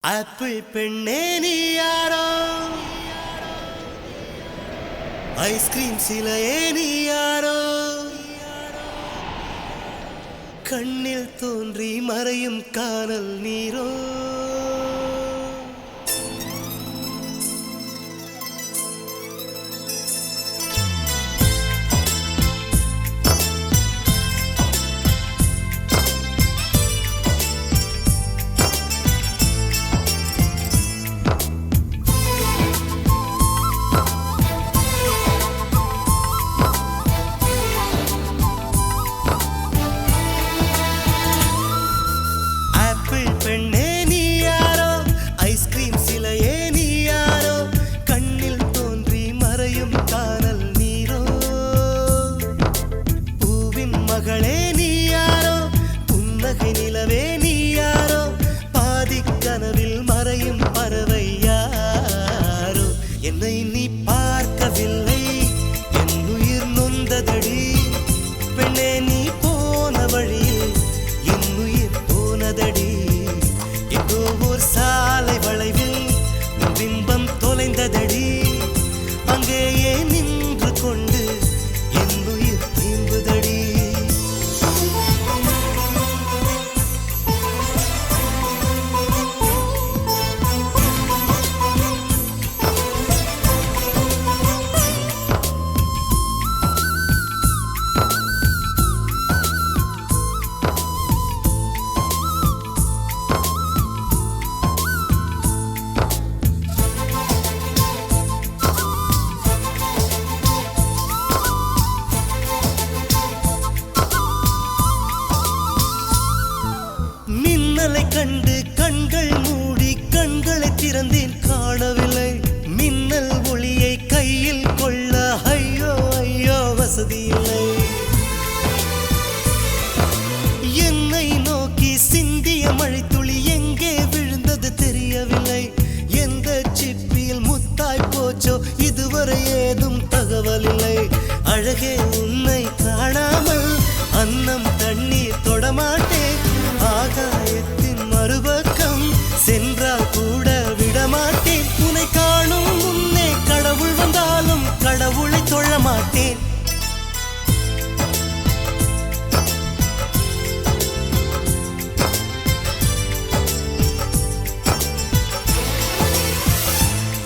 Apple பெண்ணே நீ யாரோ, ஐஸ்கிரீம் சிலையே நீ யாரோ, கண்ணில் தோன்றி மறையும் காணல் நீரோ. பெண்ணே நீ யாரோ, ஐஸ்கிரீம் சிலையே நீ யாரோ, கண்ணில் தோன்றி மறையும் காணல் நீரோ. பூவின் மகளே நீ யாரோ, புன்னகை நிலவே நீ யாரோ, பாதிக் கனவில் மறையும் பறவை யாரோ. என்னை நீ பார்க்கவில்லை, என் உயிர் நொந்ததடி. பெண்ணே நீ போன வழியில் என் உயிர் போனதடி. சாலை வளைவில் பிம்பம் தொலைந்ததடி. அங்கேயே நின்று கொண்டு என் உயிர் தீம்புதடி. கண்டு கண்கள் மூடி கண்களை திறந்தேன், காணவில்லை மின்னல் ஒளியை கையில் கொள்ள. ஐயோ ஐயோ வசதி இல்லை. என்னை நோக்கி சிந்திய மழைத்துளி எங்கே விழுந்தது தெரியவில்லை. எந்த சிப்பியில் முத்தாய் போச்சோ இதுவரை ஏதும் தகவல் இல்லை. அழகே உன்னை காணாமல் அன்னம் தண்ணீர் தொடமாட்டேன். ஆகாயத்தின் மறுபக்கம் சென்றால் கூட விடமாட்டேன். உன்னை காணும் முன்னே கடவுள் வந்தாலும் கடவுளை தொழ மாட்டேன்.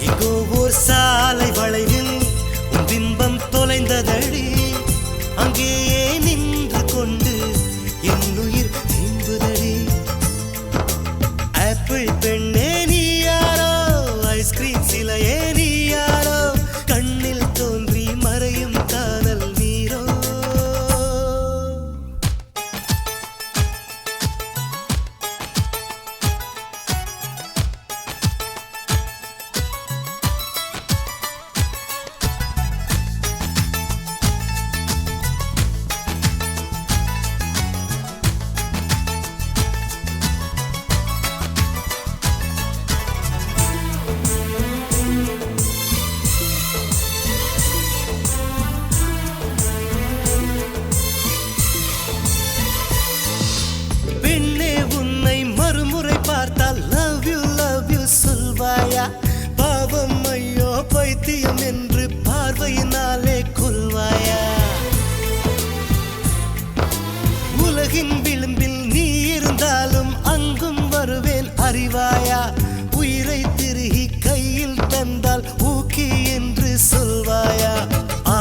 எங்கோ ஓர் சாலை வளைவில் உன் பிம்பம் தொலைந்ததடி. அங்கேயே நின்று கொண்டு என் உயிர் தீம்புதடி. ஆப்பிள் பெண்ணே நீ யாரோ, ஐஸ்கிரீம் சிலையே நீ யாரோ, கண்ணில் தோன்றி மறையும் காணல் நீரோ. சொல்வாயா பாவம் ஐயோ பைத்தியம் என்று பார்வையினாலே கொல்வாயா? உலகின் விளிம்பில் நீ இருந்தாலும் அங்கும் வருவேன் அறிவாயா? உயிரை திருகி கையில் தந்தால் ஊக்கி என்று சொல்வாயா?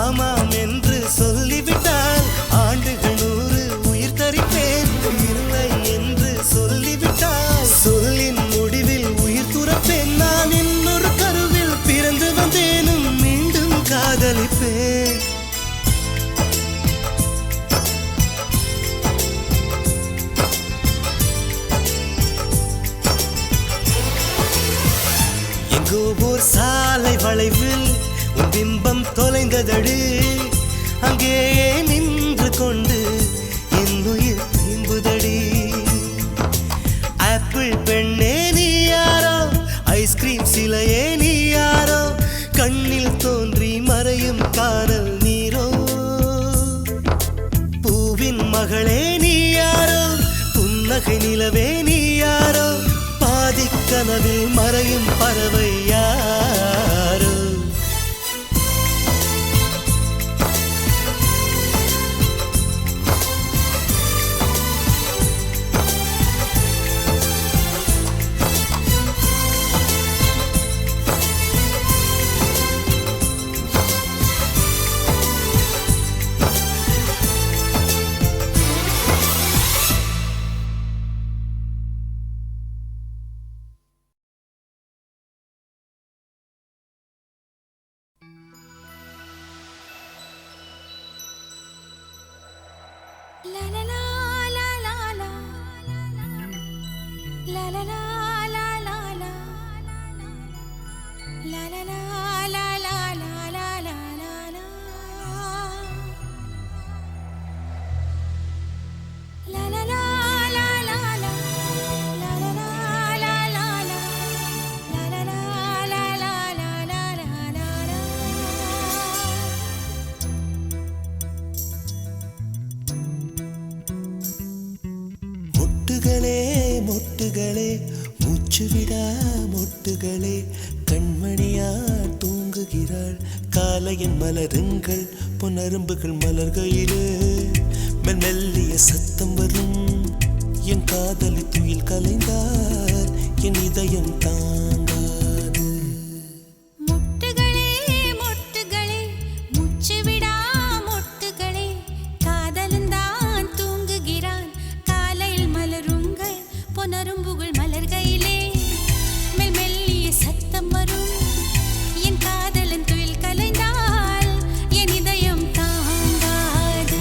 ஆமாம் என்று சொல்லிவிட்டால் ஆண்டுகள் 100 உயிர் தரிப்பேன். இல்லை என்று சொல்லிவிட்டால் சொல்லின் முடிவில் உயிர் துறப்பேன். நான் இன்னொரு கருவில் பிறந்து வந்தேனும் மீண்டும் காதலிப்பேன். எங்கோ ஓர் சாலை வளைவில் உன் பிம்பம் தொலைந்ததடி. அங்கேயே நின்று கொண்டு என் உயிர் தீம்புதடி. ஆப்பிள் பெண்ணே நீ யாரோ, ஐஸ்கிரீம் சிலையே நீ யாரோ, கண்ணில் தோன்றி மறையும் காணல் நீரோ. பூவின் மகளே நீ யாரோ, புன்னகை நிலவே நீ யாரோ, பாதிக் கனவில் மறையும் பறவை யாரோ. மொட்டுகளே மொட்டுகளே மூச்சுவிடா மொட்டுகளே கண்மணியா தூங்குகிறாள் காலையின் மலருங்கள் பொன்னரும்புகள் மலர்கையிலே மெல்லிய சத்தம் வரும் என் காதலி துயில் கலைந்தால் என் இதயம் தாங்காது. நரும்புகள் மலர்கையிலே மெல்லிய சத்தம் வரும் என் காதலன் துயில் கலைந்தால் என் இதயம் தாங்காது.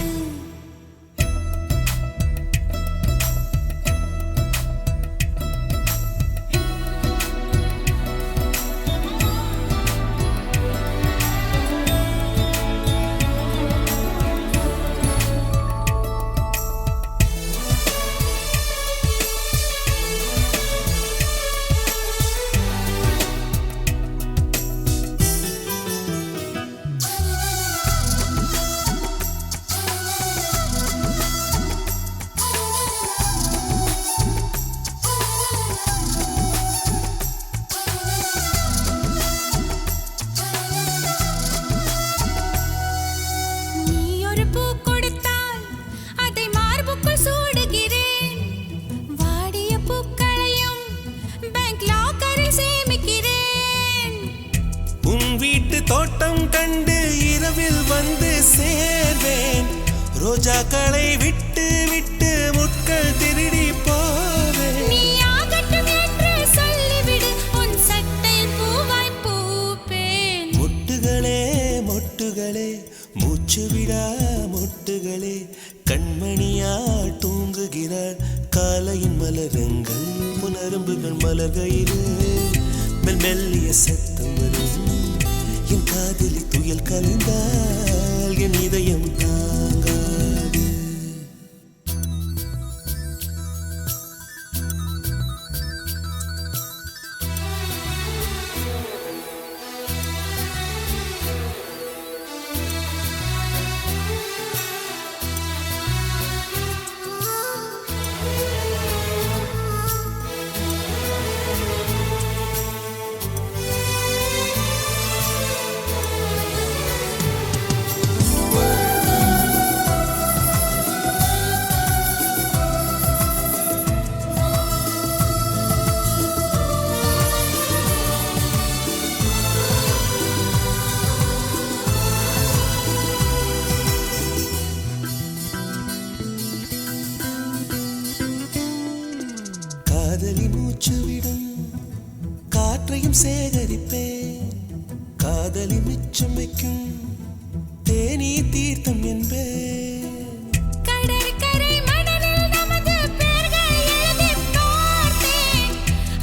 வீட்டு தோட்டம் கண்டு இரவில் வந்து சேர்வேன் ரோஜாக்களை விட்டு விட்டு முட்கள் திருடி போவேன். நீ ஆகட்டும் என்று சொல்லிவிடு உன் சட்டையில் பூவாய் பூப்பேன். மொட்டுகளே மொட்டுகளே மூச்சுவிடா மொட்டுகளே கண்மணியால் தூங்குகிறாள் காலையின் மலருங்கள் புனரும்புகள் மலர்கையிலே மெல்லிய சத்தம் வரும் என் காதலி துயில் கலைந்தால் என் இதயம் தாங்காது. காதலி மூச்சுவிடும் காற்றையும் சேகரிப்பேன் காதலி மிச்சம் வைக்கும் தேனீ தீர்த்தம் என்பேன். கடற்கரை மணலில் நமது பெயர்கள் எழுதிப் பார்த்தேன்.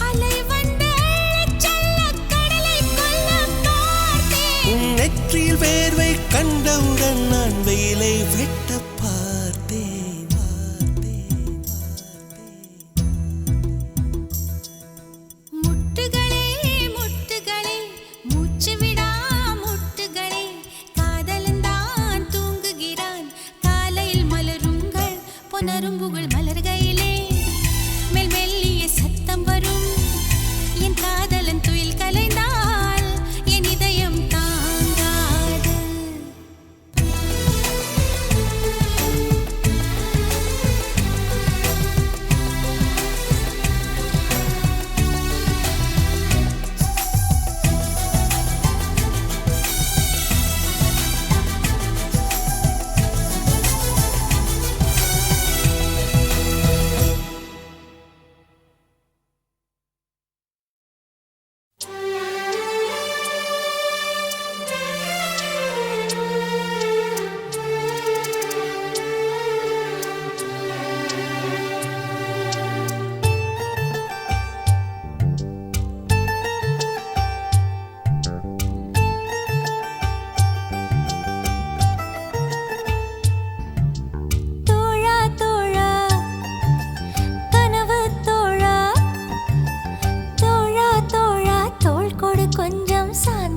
அலை வந்து அள்ளச் செல்லக் கடலைக் கொல்லப் பார்த்தேன். உன் நெற்றியில் வேர்வை கண்டவுடன் நான் வெயிலை வெட்டப் பார்த்தேன். முட்டுகளே முட்டுகளே மூச்சுவிடா முட்டுகளே காதலன் தான் தூங்குகிறான் காலையில் மலருங்கள் பொன்னரும்புகள் மலர்கையிலே மெல்லிய சத்தம் வரும்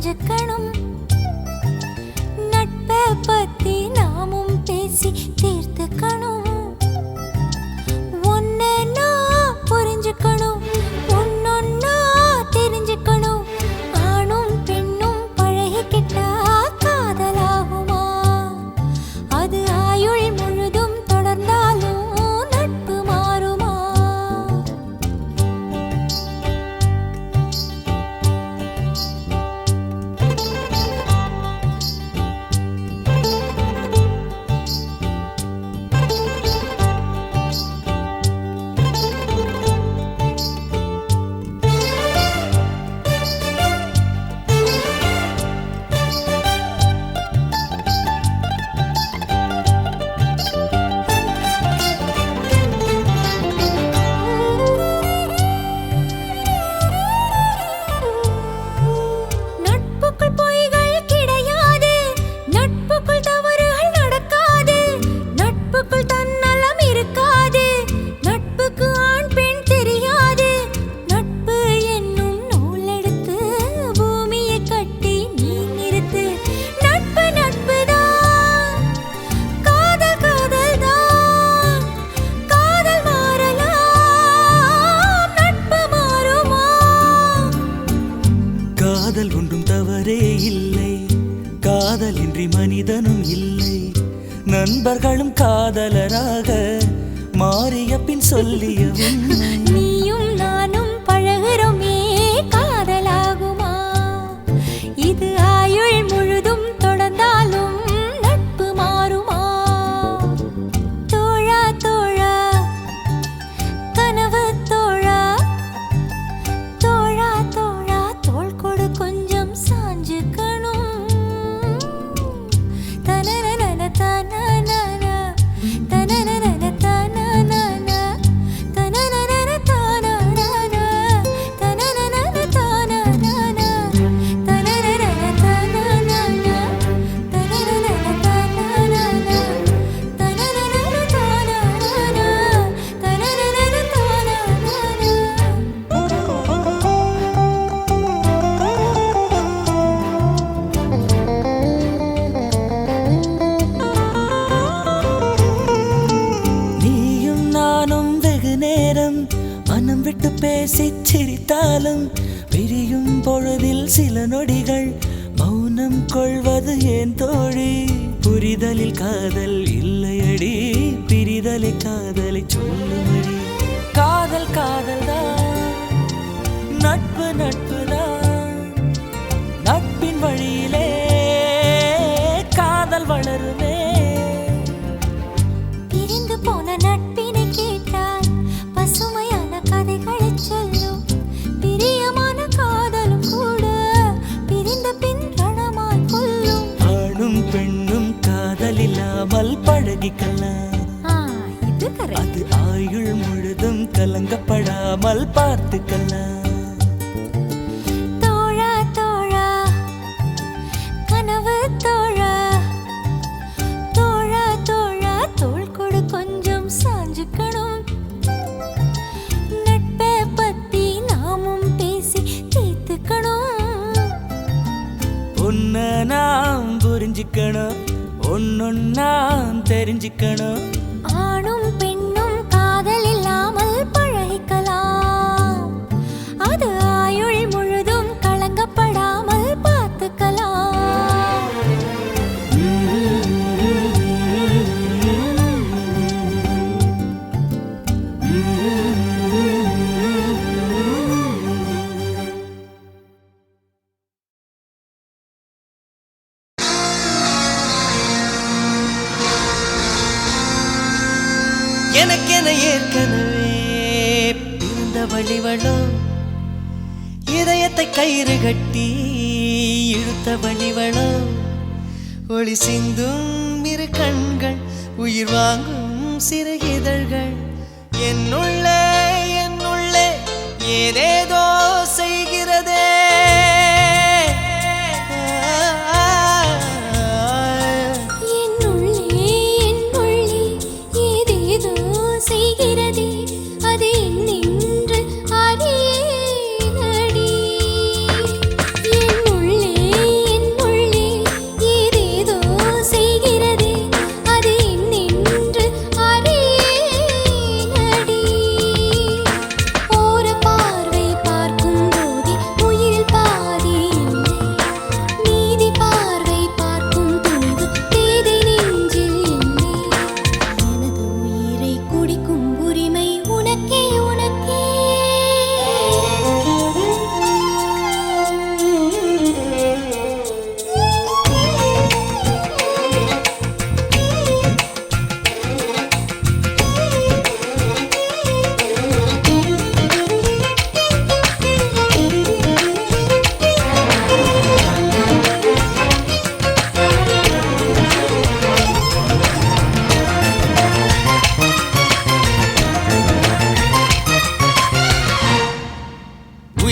சாஞ்சுக்கணும். நட்பை பத்தி நாமும் பேசி தீர்த்துக்கணும். ஒன்ன நான் புரிஞ்சுக்கணும், ஒன்னொன்னா தெரிஞ்சுக்கணும். ஆணும் பெண்ணும் பழகிக்கிட்டா காதலாகுமா? அது ஆயுள் முழுதும் தொடர்ந்தாலும் நட்பு மாறுமா? நட்புக்குள் பொய்கள் கிடையாது, நட்புக்குள் தவறுகள் நடக்காது, நட்புக்குள் தன்னலம் இருக்காது, நட்புக்கு ஆண் பெண் தெரியாது. நட்பு என்னும் நூலெடுத்து பூமியை கட்டி நீ நிறுத்து. நட்பு நட்புதான், காதல் காதல்தான். காதல் மாறலாம், நட்பு மாறுமா? காதல் ஒன்றும் தவறே இல்லை, காதலின்றி மனிதனும் இல்லை. நண்பர்களும் காதலராக மாறிய பின் சொல்லிய உண்மை. நீயும் நானும் பழகுறோமே, காதலாகுமா? இது ஆயுள் முழுதும் தொடர்ந்தாலும் நட்பு மாறுமா? தோழா தோழா, கனவு தோழா. தோழா தோழா, தோள் கொடு கொஞ்சம் சாஞ்சுக்கணும். தனனனன தனனன, தனனனன தனனன, தனனனன தனனன, தனனனன தனனன, தனனனன தனனன, தனனனன தனனன, தனனனன நீயும் நானும் வெகு நேரம் மனம் விட்டு பேசிச் சிரித்தாலும் பிரியும் பொழுதில் சில நொடிகள் மௌனம் கொள்வது ஏன் தோழி? புரிதலில் காதல் இல்லையடி, பிரிதலை காதலை சொல்லுமடி. காதல் காதல்தான், நட்பு நட்புதான். நட்பின் வழியிலே காதல் வளருமே. பிரிந்து போன நட்பினை கேட்டால் பசுமையான கதைகளை சொல்லும். பிரியமான காதலும் கூட பிரிந்த பின் ரணமாய் கொல்லும். ஆணும் பெண்ணும் காதல் இல்லாமல் பழகிக்கலாம். இது கரெக்ட். அது ஆயுள் முழுதும் கலங்கப்படாமல் பார்த்துக்கலாம். தோழா தோழா, கனவு தோழா. தோழா தோழா, தோள் கொடு கொஞ்சம் சாஞ்சுக்கணும். நட்பை பத்தி நாமும் பேசி தீர்த்துக்கணும். ஒன்ன நாம் புரிஞ்சுக்கணும், ஒன்னொன்னா தெரிஞ்சுக்கணும். ஆணும் பெண்ணும் காதல் இல்லாமல் பழகிக்கலாம். அது ஆயுள் முழுதும் களங்கப்படாமல் பார்த்துக்கலாம். எனக்கென ஏற்கனவே பிறந்த வழிவளோ, இதயத்தை கயிறு கட்டி இழுத்த வழிவளோ. ஒளி சிந்தும் இரு கண்கள், உயிர் வாங்கும் சிறு இதழ்கள். என்னுள்ளே என்னுள்ளே ஏதேதோ செய்கிறதே. நின்று அறியேனடி. என் உள்ளே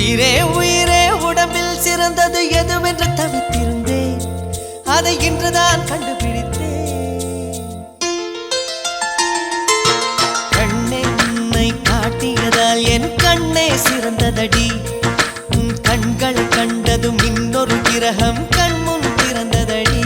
உயிரே உயிரே உடம்பில் சிறந்தது எதுவென்று தவித்திருந்தேன், அதை இன்றுதான் கண்டுபிடித்தேன். கண்ணென்னை காட்டியதால் என் கண்ணே சிறந்ததடி, உன் கண்களை கண்டதும் இன்னொரு கிரகம் கண்முன் திறந்ததடி.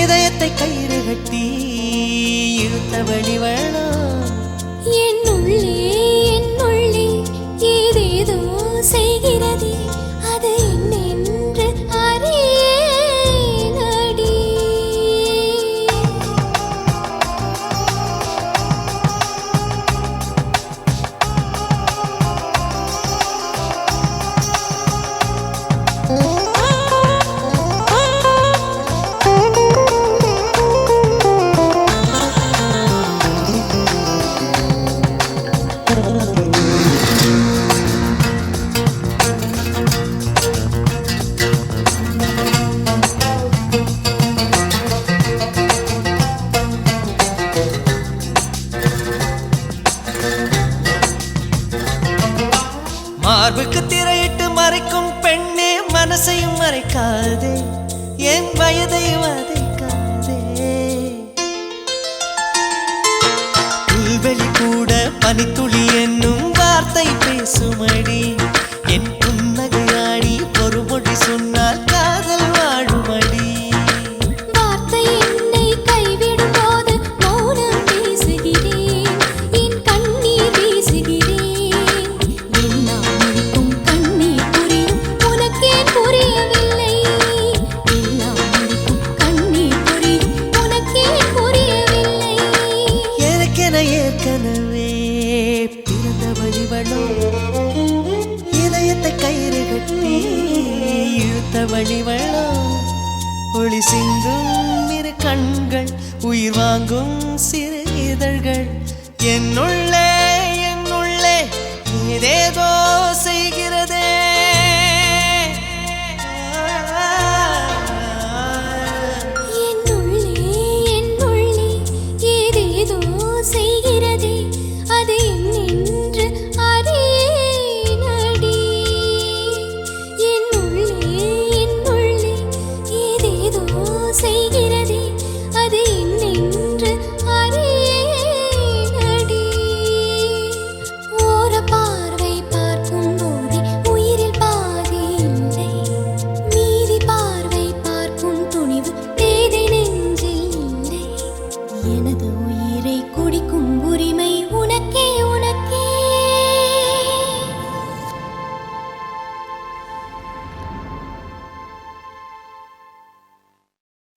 இதயத்தை கயிறு கட்டி இழுத்தவழிவளோ, என்னுள்ளே ஏதேதோ செய்கிறதே, அது என்னென்று அறியேனடி. மார்புக்கு திரையிட்டு மறைக்கும் பெண்ணே, மனசையும் மறைக்காதே, என் வயதை வதைக்காதே. புல்வெளி கூட பனித்துளி என்னும் வார்த்தை பேசுமடி, என் புன்னகையாடி ஒரு மொழி சொன்னால் காதல் வாழுமடி. வார்த்தை என்னை கைவிடும் போது மௌனம் பேசுகிறேன், என் கண்ணீர் வீசுகிறேன். ஏற்கனவே பிறந்த வழிவளோ, இதயத்தை கயிறு கட்டி இழுத்த வழிவளோ, ஒளி சிந்தும் இரு கண்கள், உயிர் வாங்கும் சிறு இதழ்கள், என்னுள்ளே ஏதேதோ செய்கிறதே. செய்கிறதே, அது என்னென்று அறியேனடி. என்னுள்ளே ஏதேதோ செய்கிறதே, அது என்னென்று அறியேனடி. ஓர பார்வை பார்க்கும் போதே உயிரில் பாதி இல்லை, மீதி பார்வை பார்க்கும் துணிவு தேதை நெஞ்சில் இல்லை. எனது உயிரை குடிக்கும் உரிமை உனக்கே உனக்கே.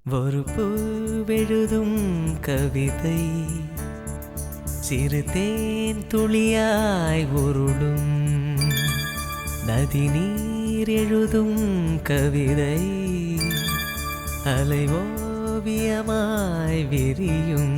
ஒரு பூவெழுதும் கவிதை, சிறு தேன் துளியாய் உருளும், நதி நீர் எழுதும் கவிதை, அலை ஓவியமாய் விரியும்.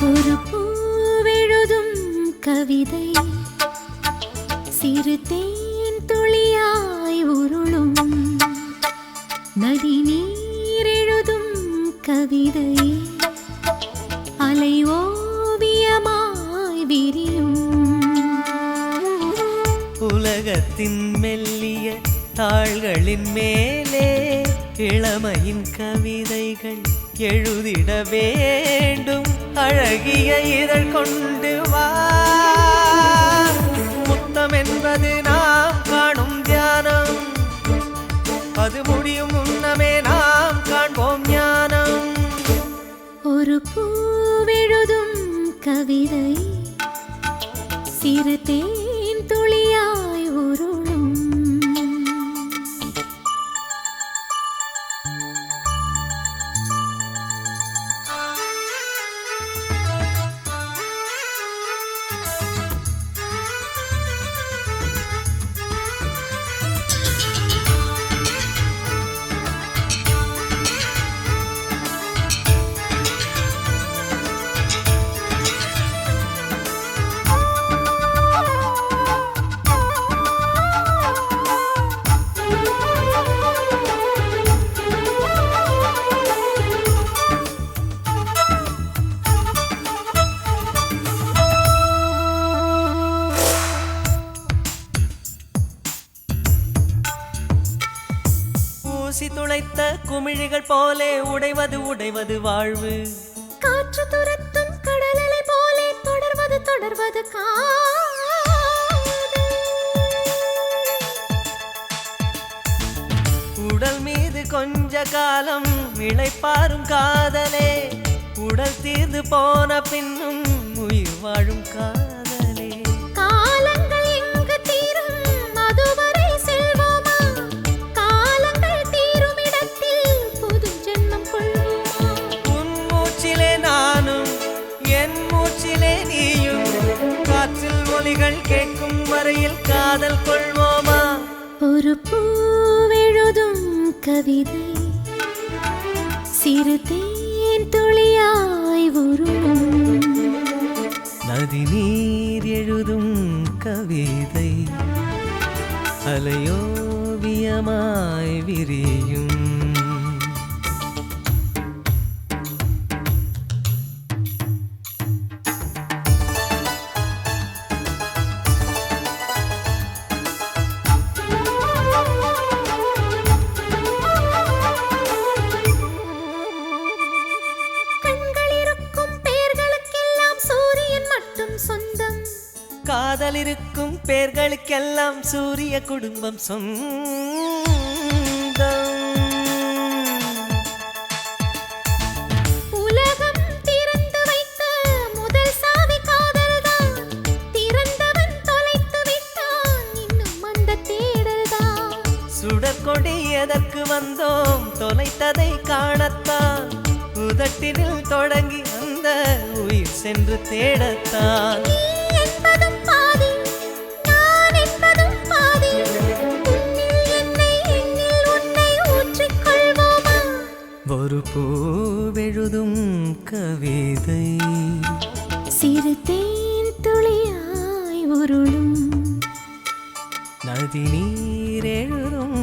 ஒரு பூவெழுதும் கவிதை, சிறு தேன் துளியாய் உருளும், நதி நீர் எழுதும் கவிதை, அலை ஓவியமாய் விரியும். உலகத்தின் மெல்லிய தாள்களின் மேலே இளமையின் கவிதைகள் எழுதிட வேண்டும். அழகிய இதழ் கொண்டு வா. முத்தம் என்பது நாம் காணும் தியானம். அது முடியும் முன்னமே நாம் காண்போம் ஞானம். ஒரு பூவெழுதும் கவிதை சிறு தேன் துளியாய் உருளும். ஊசி துளைத்த குமிழிகள் போலே உடைவது உடைவது வாழ்வு. காற்று துரத்தும் கடலலை போலே தொடர்வது தொடர்வது உடல் மீது கொஞ்ச காலம் இளைப்பாரும் காதலே. உடல் தீர்ந்து போன பின்னும் உயிர் வாழும் காதலே. காலங்கள் எங்கு தீரும் அதுவரை செல்வோமா? காலங்கள் தீரும் இடத்தில் புது ஜென்மம் கொள்வோமா? உன் மூச்சிலே நானும் என் மூச்சிலே நீயும். காற்றில் ஒலிகள் கேட்கும் வரையில் காதல் கொள்வோமா? ஒரு பூவெழுதும் கவிதை சிறு தேன் துளியாய் உருளும். நதி நீர் எழுதும் கவிதை அலையோவியமாய் விரியும். காதல் இருக்கும் பேர்களுக்கெல்லாம் சூரிய குடும்பம் சொந்தம். உலகம் திறந்து வைத்த முதல் சாவி காதல்தான். திறந்தவன் தொலைத்து விட்டான் இன்னும் அந்த தேடல்தான். சுடற்கொடி எதற்கு வந்தோம் தொலைத்ததை காணத்தான். உதட்டினில் தொடங்கி அந்த உயிர் சென்று தேடத்தான். ஒரு பூவெழுதும் கவிதை சிறு தேன் துளியாய் உருளும். நதி நீர் எழுதும்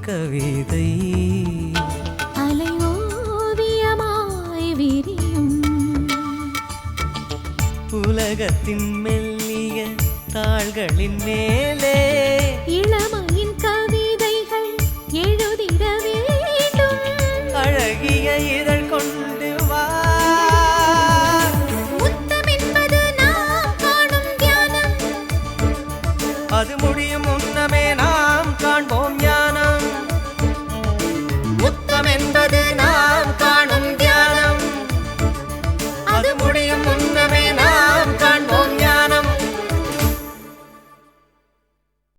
கவிதை அலையோவியமாய் விரியும். உலகத்தின் மெல்லிய தாள்களின் மேலே